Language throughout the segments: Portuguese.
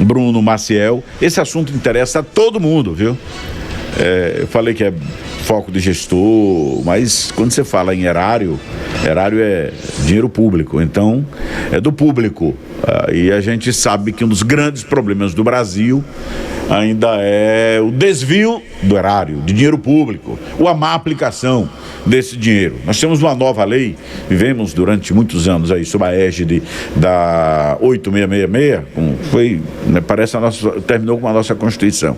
Bruno Maciel. Esse assunto interessa a todo mundo, viu? Eu falei que é foco de gestor, mas quando você fala em erário é dinheiro público, então é do público. E a gente sabe que um dos grandes problemas do Brasil ainda é o desvio do erário, de dinheiro público, ou a má aplicação desse dinheiro. Nós temos uma nova lei, vivemos durante muitos anos aí sob a égide da 8666, parece terminou com a nossa Constituição,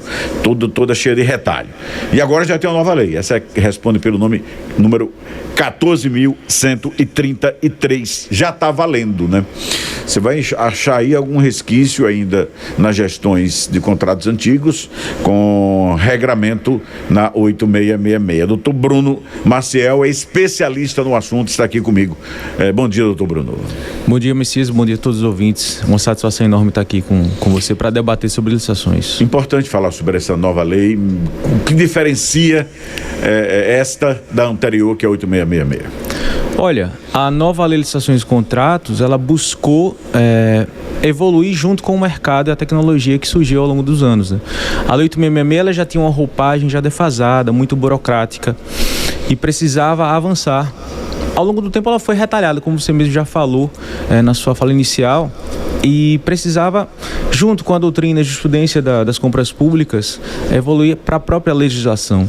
toda cheia de retalho. E agora já tem uma nova lei, essa responde pelo número 14.133, já está valendo, né? Você vai achar aí algum resquício ainda nas gestões de contratos antigos com regramento na 8666. Doutor Bruno Maciel é especialista no assunto, está aqui comigo. Bom dia, doutor Bruno. Bom dia, Messias, bom dia a todos os ouvintes. Uma satisfação enorme estar aqui com você para debater sobre licitações. Importante falar sobre essa nova lei, o que diferencia esta da anterior, que é a 8666. Olha, a nova lei de licitações e contratos, ela buscou evoluir junto com o mercado e a tecnologia que surgiu ao longo dos anos, né? A lei 8666 ela já tinha uma roupagem já defasada, muito burocrática e precisava avançar. Ao longo do tempo ela foi retalhada, como você mesmo já falou na sua fala inicial, e precisava, junto com a doutrina e jurisprudência das compras públicas, evoluir para a própria legislação.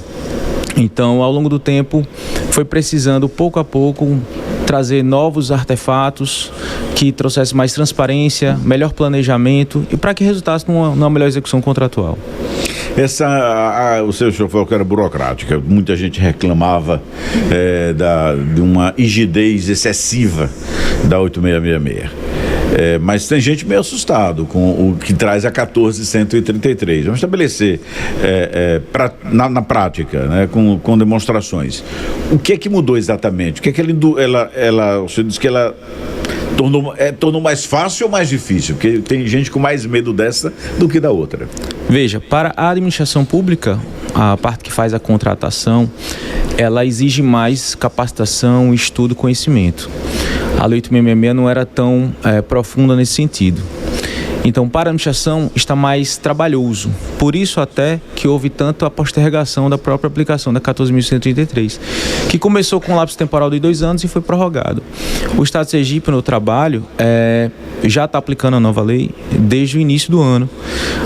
Então, ao longo do tempo, foi precisando, pouco a pouco, trazer novos artefatos que trouxessem mais transparência, melhor planejamento e para que resultasse numa melhor execução contratual. O seu falou que era burocrática, muita gente reclamava de uma rigidez excessiva da 8666. Mas tem gente meio assustado com o que traz a 14.133. Vamos estabelecer na prática, né, com demonstrações. O que é que mudou exatamente? O que é que você disse que ela tornou mais fácil ou mais difícil? Porque tem gente com mais medo dessa do que da outra. Veja, para a administração pública, a parte que faz a contratação, ela exige mais capacitação, estudo, conhecimento. A lei 8666 não era tão profunda nesse sentido. Então, para a administração está mais trabalhoso. Por isso até que houve tanto a postergação da própria aplicação da 14.133, que começou com um lapso temporal de 2 anos e foi prorrogado. O Estado de Sergipe, no trabalho, já está aplicando a nova lei desde o início do ano.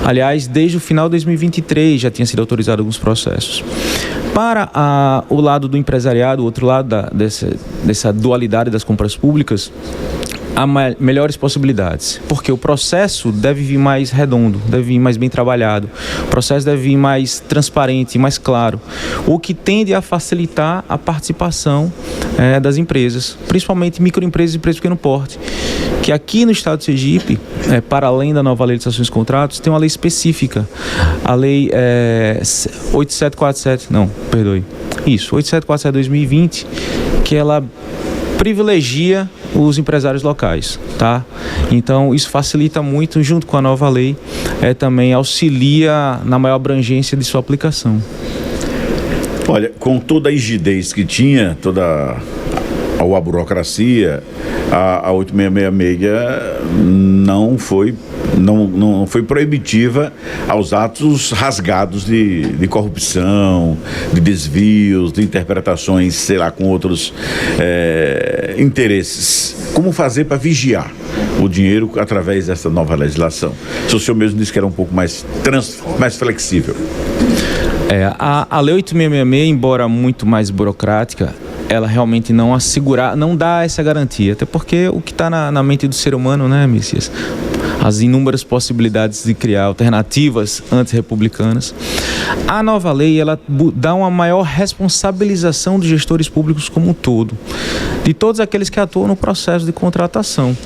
Aliás, desde o final de 2023 já tinha sido autorizado alguns processos. Para o lado do empresariado, o outro lado dessa dualidade das compras públicas, há melhores possibilidades, porque o processo deve vir mais redondo, deve vir mais bem trabalhado, o processo deve vir mais transparente, mais claro, o que tende a facilitar a participação das empresas, principalmente microempresas e empresas de pequeno porte, que aqui no estado de Sergipe, para além da nova lei de licitações e contratos, tem uma lei específica, a lei 8747-2020, que ela privilegia os empresários locais, tá? Então isso facilita muito, junto com a nova lei, também auxilia na maior abrangência de sua aplicação. Olha, com toda a rigidez que tinha, toda a burocracia, a 8666 não foi proibitiva aos atos rasgados de corrupção, de desvios, de interpretações, sei lá, com outros interesses. Como fazer para vigiar o dinheiro através dessa nova legislação? O senhor mesmo disse que era um pouco mais flexível. A Lei 8666, embora muito mais burocrática, ela realmente não dá essa garantia, até porque o que está na mente do ser humano, né, Messias? As inúmeras possibilidades de criar alternativas antirrepublicanas. A nova lei, ela dá uma maior responsabilização dos gestores públicos como um todo, de todos aqueles que atuam no processo de contratação.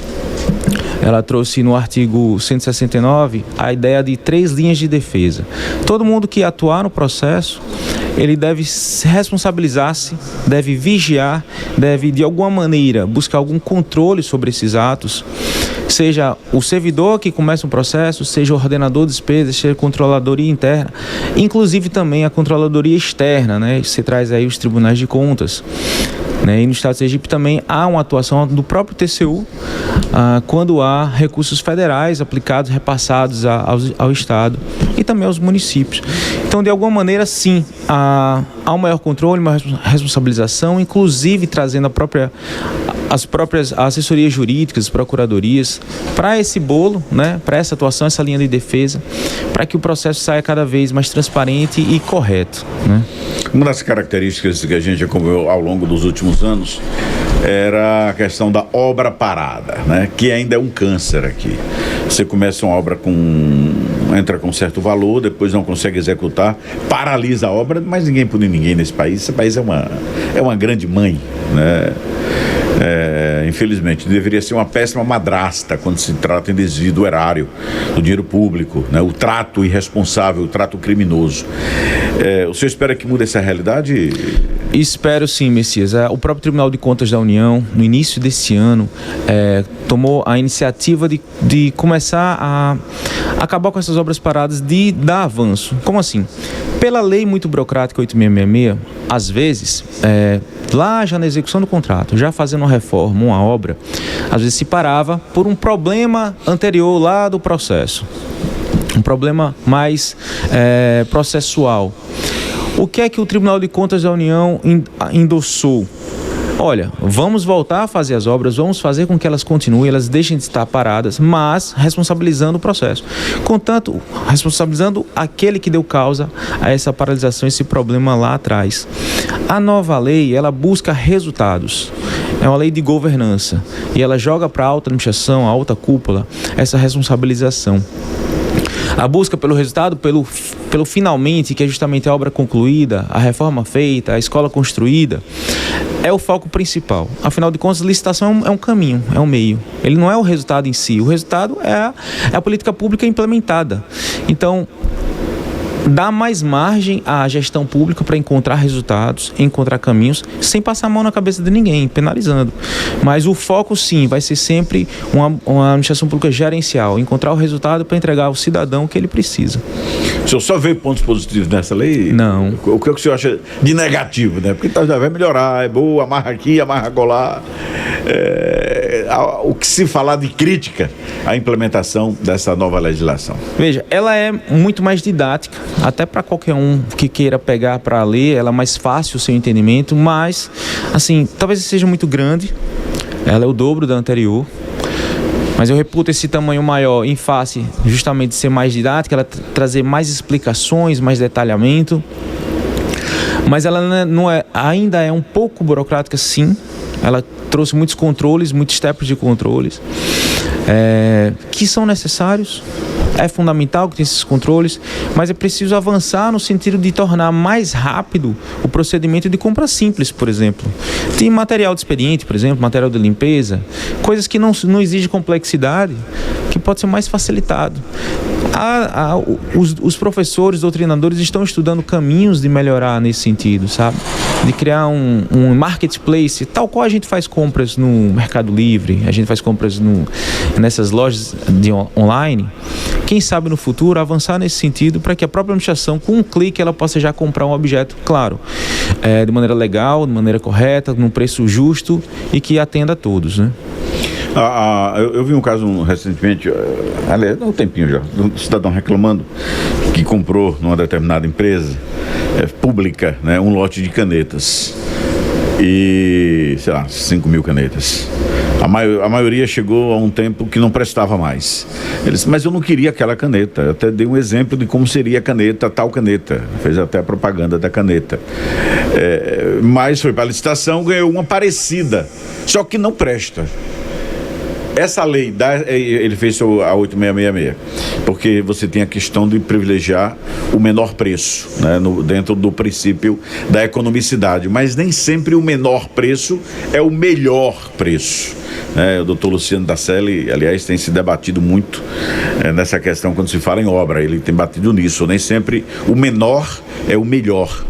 Ela trouxe no artigo 169 a ideia de 3 linhas de defesa. Todo mundo que atuar no processo, ele deve responsabilizar-se, deve vigiar, deve de alguma maneira buscar algum controle sobre esses atos, seja o servidor que começa um processo, seja o ordenador de despesas, seja a controladoria interna, inclusive também a controladoria externa, né? Você traz aí os tribunais de contas. né? E no estado de Sergipe também há uma atuação do próprio TCU quando há recursos federais aplicados, repassados ao estado e também aos municípios. Então, de alguma maneira, sim, há um maior controle, uma responsabilização, inclusive trazendo as próprias assessorias jurídicas, procuradorias, para esse bolo, né, para essa atuação, essa linha de defesa, para que o processo saia cada vez mais transparente e correto, né? Uma das características que a gente acompanhou ao longo dos últimos anos era a questão da obra parada, né, que ainda é um câncer aqui. Você começa uma obra entra com certo valor, depois não consegue executar, paralisa a obra, mas ninguém pune ninguém nesse país. Esse país é uma grande mãe, né? Infelizmente, deveria ser uma péssima madrasta quando se trata em desvio do erário, do dinheiro público, né? O trato irresponsável, o trato criminoso. O senhor espera que mude essa realidade? Espero sim, Messias. O próprio Tribunal de Contas da União, no início desse ano, tomou a iniciativa de começar a acabar com essas obras paradas, de dar avanço. Como assim? Pela lei muito burocrática 8666, às vezes, lá já na execução do contrato, já fazendo uma reforma, uma obra, às vezes se parava por um problema anterior lá do processo. Um problema mais processual. O que é que o Tribunal de Contas da União endossou? Olha, vamos voltar a fazer as obras, vamos fazer com que elas continuem, elas deixem de estar paradas, mas responsabilizando o processo. Contanto, responsabilizando aquele que deu causa a essa paralisação, esse problema lá atrás. A nova lei, ela busca resultados. É uma lei de governança e ela joga para a alta administração, a alta cúpula, essa responsabilização. A busca pelo resultado, pelo finalmente, que é justamente a obra concluída, a reforma feita, a escola construída, é o foco principal. Afinal de contas, a licitação é um caminho, é um meio. Ele não é o resultado em si. O resultado é a política pública implementada. Então, dá mais margem à gestão pública para encontrar resultados, encontrar caminhos, sem passar a mão na cabeça de ninguém, penalizando. Mas o foco, sim, vai ser sempre uma administração pública gerencial, encontrar o resultado para entregar ao cidadão o que ele precisa. O senhor só vê pontos positivos nessa lei? Não. O que o senhor acha de negativo, né? Porque já vai melhorar, é boa, amarra aqui, amarra colar. O que se falar de crítica à implementação dessa nova legislação? Veja, ela é muito mais didática, até para qualquer um que queira pegar para ler, ela é mais fácil o seu entendimento, mas, assim, talvez seja muito grande, ela é o dobro da anterior, mas eu reputo esse tamanho maior em face justamente de ser mais didática, ela trazer mais explicações, mais detalhamento, mas ela ainda é um pouco burocrática, sim. Ela trouxe muitos controles, muitos steps de controles que são necessários. É fundamental que tenha esses controles, mas é preciso avançar no sentido de tornar mais rápido o procedimento de compra simples, por exemplo. Tem material de expediente, por exemplo, material de limpeza, coisas que não exigem complexidade, que pode ser mais facilitado. Os professores, doutrinadores estão estudando caminhos de melhorar nesse sentido, sabe? De criar um marketplace, tal qual a gente faz compras no Mercado Livre, a gente faz compras nessas lojas online. Quem sabe no futuro avançar nesse sentido para que a própria administração, com um clique, ela possa já comprar um objeto, claro, de maneira legal, de maneira correta, num preço justo e que atenda a todos, né? Eu vi um caso recentemente, aliás, há um tempinho já, um cidadão reclamando que comprou numa determinada empresa pública, né, um lote de canetas e, sei lá, 5.000 canetas. A maioria chegou a um tempo que não prestava mais. Ele disse, mas eu não queria aquela caneta. Eu até dei um exemplo de como seria a caneta, tal caneta. Fez até a propaganda da caneta. Mas foi para a licitação, ganhou uma parecida, só que não presta. Essa lei, ele fez a 8666, porque você tem a questão de privilegiar o menor preço, né, dentro do princípio da economicidade, mas nem sempre o menor preço é o melhor preço. O doutor Luciano Dacelli, aliás, tem se debatido muito nessa questão quando se fala em obra, ele tem batido nisso, nem sempre o menor é o melhor.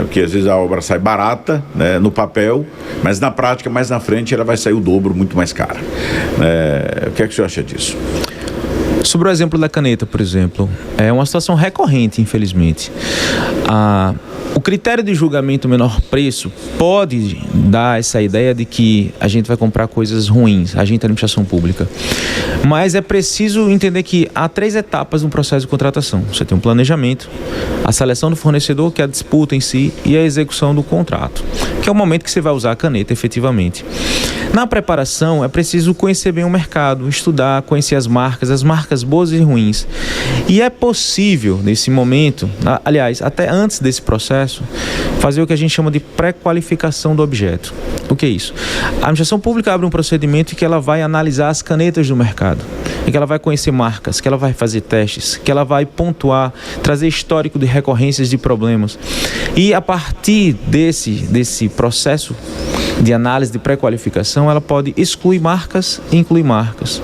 Porque às vezes a obra sai barata, né, no papel, mas na prática, mais na frente, ela vai sair o dobro, muito mais cara. O que é que o senhor acha disso? Sobre o exemplo da caneta, por exemplo, é uma situação recorrente, infelizmente. O critério de julgamento menor preço pode dar essa ideia de que a gente vai comprar coisas ruins, a gente é administração pública. Mas é preciso entender que há 3 etapas no processo de contratação. Você tem um planejamento, a seleção do fornecedor, que é a disputa em si, e a execução do contrato, que é o momento que você vai usar a caneta efetivamente. Na preparação, é preciso conhecer bem o mercado, estudar, conhecer as marcas boas e ruins. E é possível, nesse momento, aliás, até antes desse processo, fazer o que a gente chama de pré-qualificação do objeto. O que é isso? A administração pública abre um procedimento em que ela vai analisar as canetas do mercado, em que ela vai conhecer marcas, que ela vai fazer testes, que ela vai pontuar, trazer histórico de recorrências de problemas. E a partir desse processo de análise de pré-qualificação, ela pode excluir marcas e incluir marcas.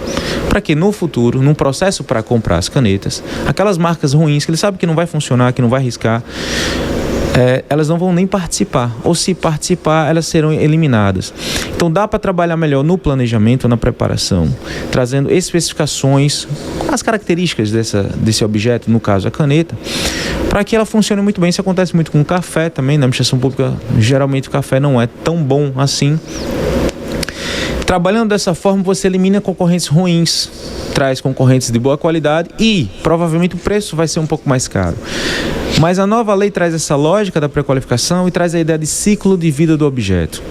Para que no futuro, num processo para comprar as canetas, aquelas marcas ruins que ele sabe que não vai funcionar, que não vai riscar, elas não vão nem participar, ou se participar, elas serão eliminadas. Então dá para trabalhar melhor no planejamento, na preparação, trazendo especificações, as características desse objeto, no caso a caneta, para que ela funcione muito bem. Isso acontece muito com o café também, na administração pública, geralmente o café não é tão bom assim. Trabalhando dessa forma, você elimina concorrentes ruins, traz concorrentes de boa qualidade e, provavelmente, o preço vai ser um pouco mais caro. Mas a nova lei traz essa lógica da pré-qualificação e traz a ideia de ciclo de vida do objeto.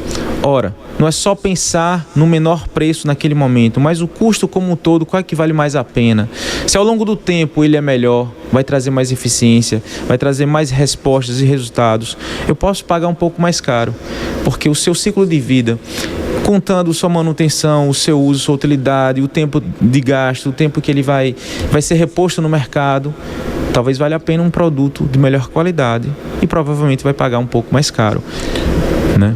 Ora, não é só pensar no menor preço naquele momento, mas o custo como um todo, qual é que vale mais a pena. Se ao longo do tempo ele é melhor, vai trazer mais eficiência, vai trazer mais respostas e resultados, eu posso pagar um pouco mais caro, porque o seu ciclo de vida, contando sua manutenção, o seu uso, sua utilidade, o tempo de gasto, o tempo que ele vai ser reposto no mercado, talvez valha a pena um produto de melhor qualidade e provavelmente vai pagar um pouco mais caro, né?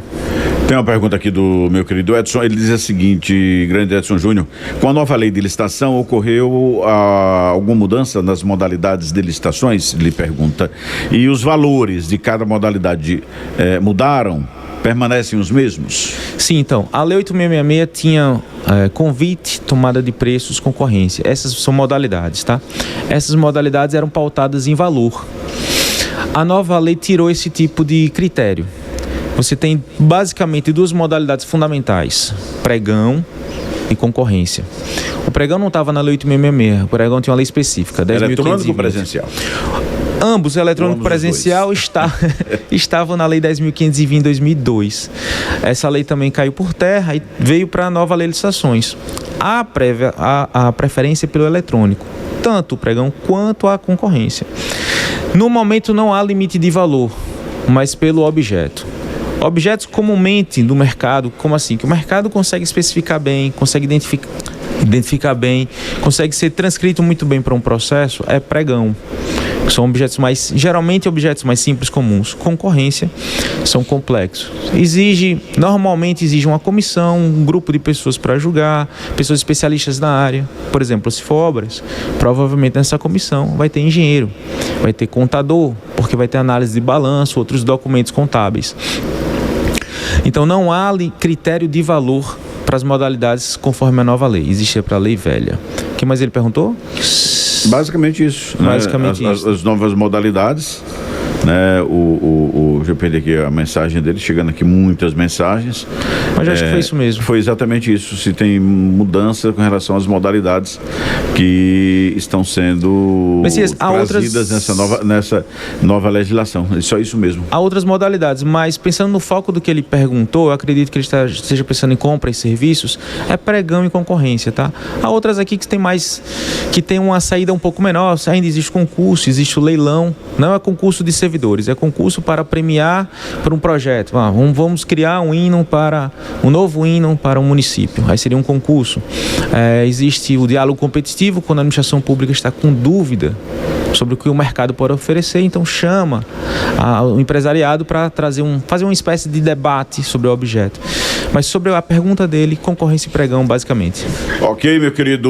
Tem uma pergunta aqui do meu querido Edson, ele diz o seguinte, grande Edson Júnior: com a nova lei de licitação, ocorreu alguma mudança nas modalidades de licitações? Ele pergunta. E os valores de cada modalidade mudaram? Permanecem os mesmos? Sim, então, a Lei 8666 tinha convite, tomada de preços, concorrência. Essas são modalidades, tá? Essas modalidades eram pautadas em valor. A nova lei tirou esse tipo de critério. Você tem basicamente 2 modalidades fundamentais: pregão e concorrência. O pregão não estava na Lei 8666, o pregão tinha uma lei específica, 10.520. Eletrônico ou presencial? Ambos, eletrônico e presencial, estavam na Lei 10.520 em 2002. Essa lei também caiu por terra e veio para a nova Lei de Licitações. A preferência pelo eletrônico, tanto o pregão quanto a concorrência. No momento não há limite de valor, mas pelo objeto. Objetos comumente do mercado, como assim? Que o mercado consegue especificar bem, consegue identificar bem, consegue ser transcrito muito bem para um processo, é pregão. São objetos geralmente objetos mais simples, comuns. Concorrência são complexos. Normalmente exige uma comissão, um grupo de pessoas para julgar, pessoas especialistas na área. Por exemplo, se for obras, provavelmente nessa comissão vai ter engenheiro, vai ter contador, porque vai ter análise de balanço, outros documentos contábeis. Então não há critério de valor para as modalidades conforme a nova lei. Existe para a lei velha. O que mais ele perguntou? Basicamente isso. Basicamente né? isso. As novas modalidades, né? Deixa eu perder aqui a mensagem dele, chegando aqui muitas mensagens. Mas acho que foi isso mesmo. Foi exatamente isso. Se tem mudança com relação às modalidades que estão sendo trazidas nessa nova legislação. É só isso mesmo. Há outras modalidades, mas pensando no foco do que ele perguntou, eu acredito que ele esteja pensando em compra e serviços, é pregão e concorrência, tá? Há outras aqui que tem uma saída um pouco menor. Ainda existe concurso, existe o leilão. Não é concurso de servidores, é concurso para premiar por um projeto. Vamos criar um novo hino para um município. Aí seria um concurso. Existe o diálogo competitivo, quando a administração pública está com dúvida sobre o que o mercado pode oferecer, então chama o empresariado para fazer uma espécie de debate sobre o objeto. Mas sobre a pergunta dele, concorrência e pregão, basicamente. Ok, meu querido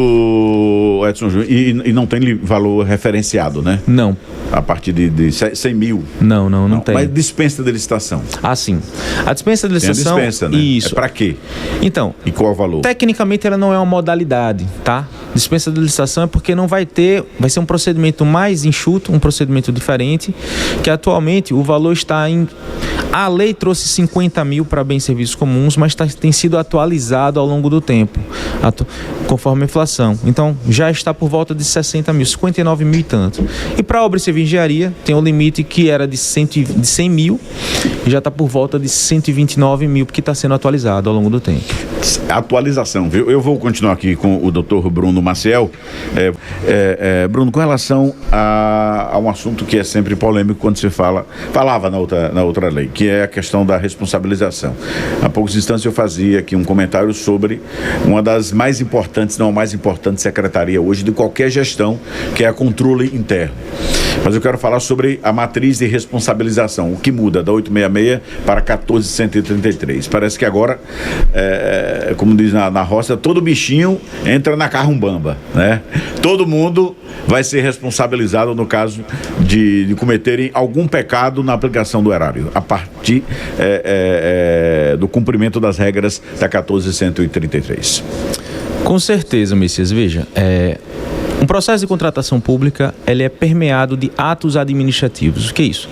Edson Júnior. E não tem valor referenciado, né? Não. A partir de 100 mil? Não tem. Mas dispensa de licitação? Ah, sim. A dispensa de licitação... Tem a dispensa, né? Isso. É para quê? Então... E qual o valor? Tecnicamente, ela não é uma modalidade, tá? Dispensa de licitação é porque não vai ser um procedimento mais enxuto, um procedimento diferente, que atualmente o valor está em... A lei trouxe 50 mil para bens e serviços comuns, mas tem sido atualizado ao longo do tempo, conforme a inflação. Então, já está por volta de 60 mil, 59 mil e tanto. E para obra e serviço de engenharia, tem um limite que era de 100 mil, e já está por volta de 129 mil, porque está sendo atualizado ao longo do tempo. Atualização, viu? Eu vou continuar aqui com o Dr. Bruno Maciel. Bruno, com relação a um assunto que é sempre polêmico quando se falava na outra lei, que é a questão da responsabilização. Há poucos instantes eu fazia aqui um comentário sobre uma das mais importantes, não a mais importante secretaria hoje de qualquer gestão, que é a controle interno. Mas eu quero falar sobre a matriz de responsabilização, o que muda da 866 para 14133. Parece que agora, como diz na roça, todo bichinho entra na carrumbamba, né? Todo mundo vai ser responsabilizado no caso de cometerem algum pecado na aplicação do erário, a partir do cumprimento das regras da 14133. Com certeza, Messias. Veja, um processo de contratação pública, ele é permeado de atos administrativos. O que é isso?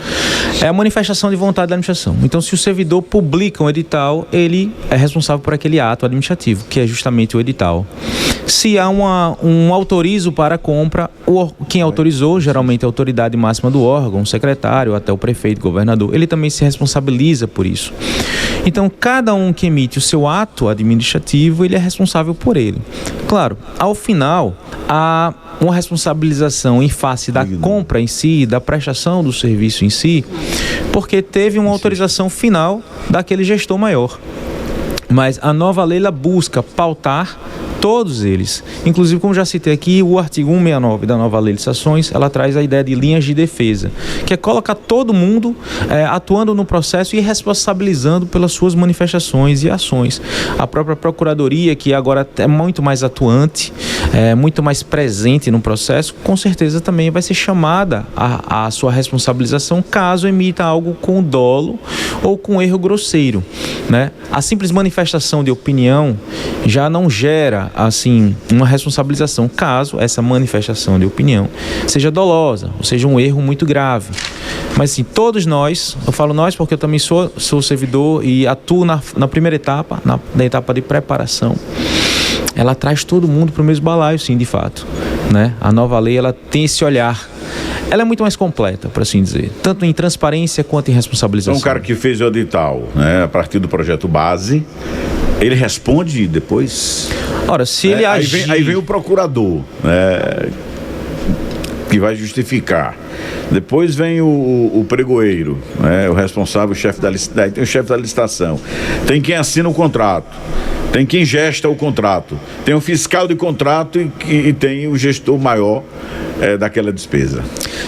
É a manifestação de vontade da administração. Então, se o servidor publica um edital, ele é responsável por aquele ato administrativo, que é justamente o edital. Se há um autorizo para a compra, quem autorizou, geralmente a autoridade máxima do órgão, o secretário, até o prefeito, governador, ele também se responsabiliza por isso. Então, cada um que emite o seu ato administrativo, ele é responsável por ele. Claro, ao final, há uma responsabilização em face da compra em si, da prestação do serviço em si, porque teve uma autorização final daquele gestor maior. Mas a nova lei, ela busca pautar todos eles. Inclusive, como já citei aqui, o artigo 169 da nova lei de licitações, ela traz a ideia de linhas de defesa, que é colocar todo mundo atuando no processo e responsabilizando pelas suas manifestações e ações. A própria Procuradoria, que agora é muito mais atuante, muito mais presente no processo, com certeza também vai ser chamada a sua responsabilização caso emita algo com dolo ou com erro grosseiro, né? A simples manifestação de opinião já não gera assim uma responsabilização caso essa manifestação de opinião seja dolosa, ou seja, um erro muito grave. Mas assim, todos nós, eu falo nós porque eu também sou servidor e atuo na primeira etapa, na etapa de preparação, ela traz todo mundo para o mesmo balaio, sim, de fato, né? A nova lei, ela tem esse olhar. Ela é muito mais completa, por assim dizer, tanto em transparência quanto em responsabilização. Então, o cara que fez o edital, né, a partir do projeto base, ele responde depois? Ora, se ele agir... Aí vem o procurador, né, que vai justificar. Depois vem o pregoeiro, né, o responsável, o chefe da licitação. Tem o chefe da licitação. Tem quem assina o contrato. Tem quem gesta o contrato. Tem o fiscal de contrato e tem o gestor maior daquela despesa.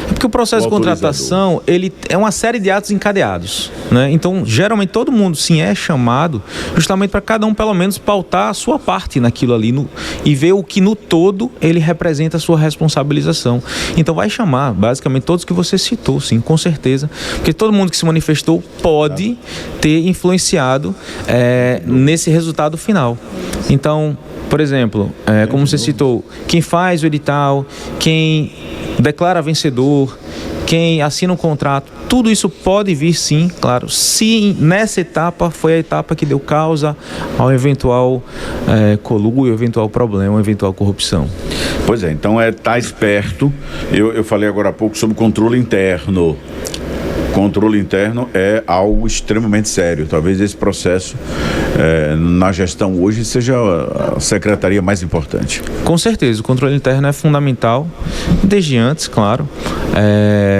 Porque o processo de contratação, ele é uma série de atos encadeados, né? Então, geralmente, todo mundo, sim, é chamado justamente para cada um, pelo menos, pautar a sua parte naquilo ali e ver o que, no todo, ele representa a sua responsabilização. Então, vai chamar, basicamente, todos que você citou, sim, com certeza. Porque todo mundo que se manifestou pode ter influenciado nesse resultado final. Então, por exemplo, como você citou, quem faz o edital, quem declara vencedor, quem assina um contrato, tudo isso pode vir, sim, claro, se nessa etapa foi a etapa que deu causa ao eventual colúrio, eventual problema, eventual corrupção. Pois é, então tá esperto. Eu falei agora há pouco sobre controle interno. Controle interno é algo extremamente sério. Talvez esse processo na gestão hoje seja a secretaria mais importante. Com certeza, o controle interno é fundamental, desde antes, claro.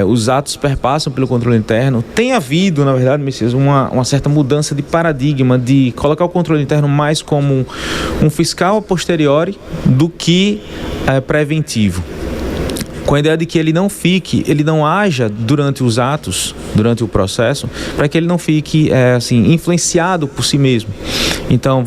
Os atos perpassam pelo controle interno. Tem havido, na verdade, Messias, uma certa mudança de paradigma de colocar o controle interno mais como um fiscal a posteriori do que preventivo. Com a ideia de que ele não haja durante os atos, durante o processo, para que ele não fique influenciado por si mesmo. Então,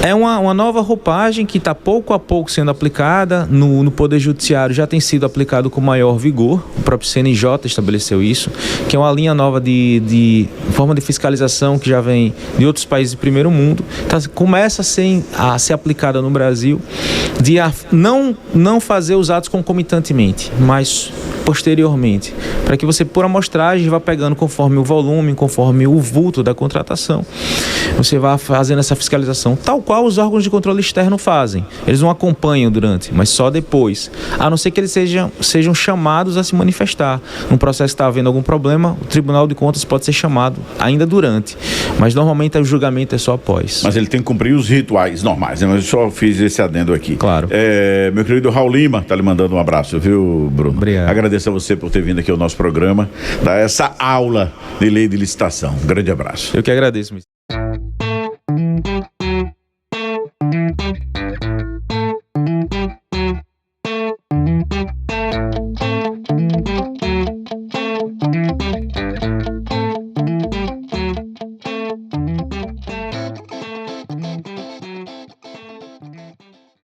é uma nova roupagem que está pouco a pouco sendo aplicada no Poder Judiciário, já tem sido aplicado com maior vigor. O próprio CNJ estabeleceu isso, que é uma linha nova de forma de fiscalização que já vem de outros países de primeiro mundo. Começa a ser aplicada no Brasil, de não fazer os atos concomitantemente, mas posteriormente, para que você, por amostragem, vá pegando conforme o volume, conforme o vulto da contratação, você vá fazendo essa fiscalização, tal qual os órgãos de controle externo fazem. Eles não acompanham durante, mas só depois, a não ser que eles sejam chamados a se manifestar. Num processo que está havendo algum problema, o Tribunal de Contas pode ser chamado ainda durante, mas normalmente o julgamento é só após. Mas ele tem que cumprir os rituais normais, né? Mas eu só fiz esse adendo aqui. Claro. Meu querido Raul Lima está lhe mandando um abraço, viu, Bruno? Obrigado. Agradeço a você por ter vindo aqui ao nosso programa, dar essa aula de lei de licitação. Um grande abraço. Eu que agradeço.